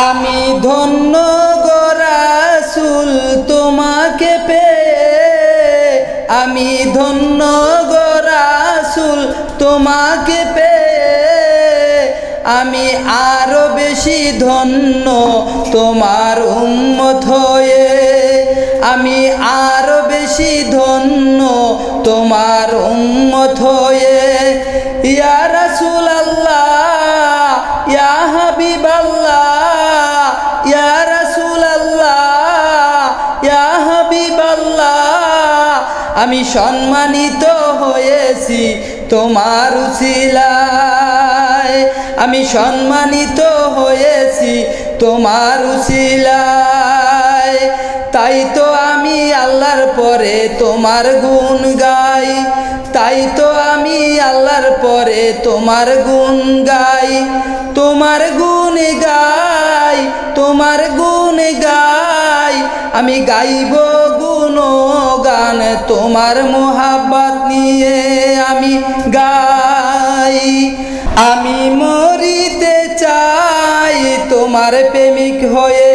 আমি ধন্য গো রাসূল তোমাকে পেয়ে, আমি ধন্য গো রাসূল তোমাকে পেয়ে, আমি আরো বেশি ধন্য তোমার উম্মত হয়ে, আমি আরো বেশি ধন্য তোমার উম্মত হয়ে। ইয়া রাসূলুল্লাহ ইয়া হাবিবাল্লাহ, ইয়া রাসূলুল্লাহ ইয়া হাবিবাল্লাহ, আমি সম্মানিত হয়েছি তোমার উসিলায়, আমি সম্মানিত হয়েছি তোমার উসিলায়। তাই তো আমি আল্লাহর পরে তোমার গুণ গাই, তাই তো আমি আল্লাহর পরে তোমার গুণ গাই, তোমার গুণ গাই, তোমার গুণ গাই, আমি গাইব গুণগান তোমার মোহাব্বত নিয়ে আমি গাই। আমি মরিতে চাই তোমার প্রেমিক হয়ে,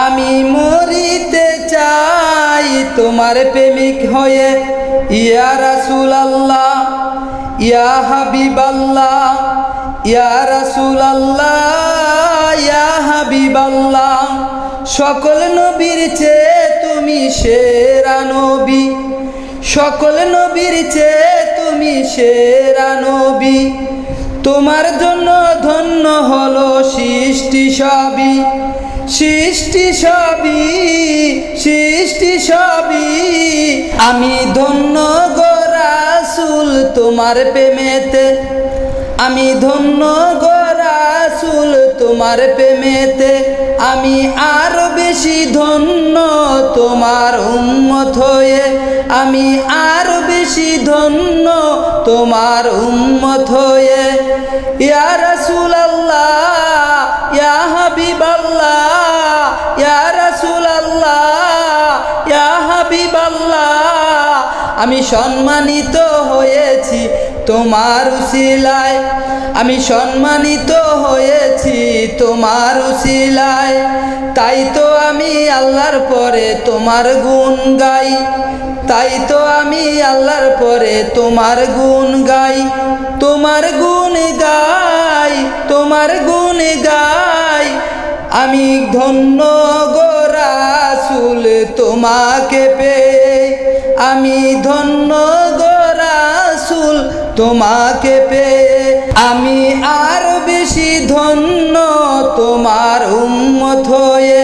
আমি মরিতে চাই তোমার প্রেমিক হয়ে। ইয়া রাসূলুল্লাহ ইয়া হাবিবাল্লাহ, ইয়া রাসূলুল্লাহ ইয়া হাবিবাল্লাহ, সকল নবীর চেয়ে তুমি সেরা নবী, সকল নবীর চেয়ে তুমি সেরা নবী। তোমার জন্য ধন্য হলো সৃষ্টি সবই, সৃষ্টি সবই, সৃষ্টি সবই। আমি ধন্য গো রাসূল তোমার প্রেমেতে, আমি ধন্য গো রাসূল তোমার প্রেমেতে, আমি আরো বেশি ধন্য তোমার উম্মত হয়ে, আমি আরো বেশি ধন্য তোমার উম্মত হয়ে। ইয়া রাসূলুল্লাহ ইয়া হাবিবাল্লাহ, ইয়া রাসূলুল্লাহ ইয়া হাবিবাল্লাহ, আমি সম্মানিত হয়েছি তোমার উসিলায়, আমি সম্মানিত হয়েছি তোমার উসিলায়। তাই তো আমি আল্লাহর পরে তোমার গুণ গাই, তাই তো আমি আল্লাহর পরে তোমার গুণ গাই, তোমার গুণ গাই, তোমার গুণ গাই। আমি ধন্য গো রাসূল তোমাকে পেয়ে, আমি ধন্য গো রাসূল তোমাকে পেয়ে, আমি আরো বেশি ধন্য তোমার উম্মত হয়ে,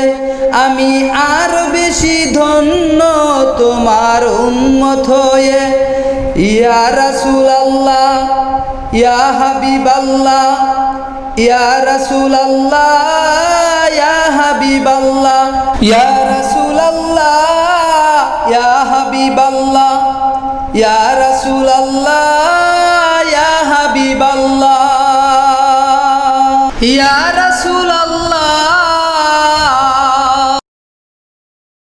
আমি আরো বেশি ধন্য তোমার উম্মত হয়ে। ইয়া রাসূলুল্লাহ ইয়া হাবিবাল্লাহ, ইয়া রাসূলুল্লাহ ইয়া হাবিবাল্লাহ, ইয়া রাসূলুল্লাহ ইয়া হাবিবাল্লাহ, ইয়া রাসূলুল্লাহ ইয়া হাবিবাল্লাহ, ইয়া রাসূল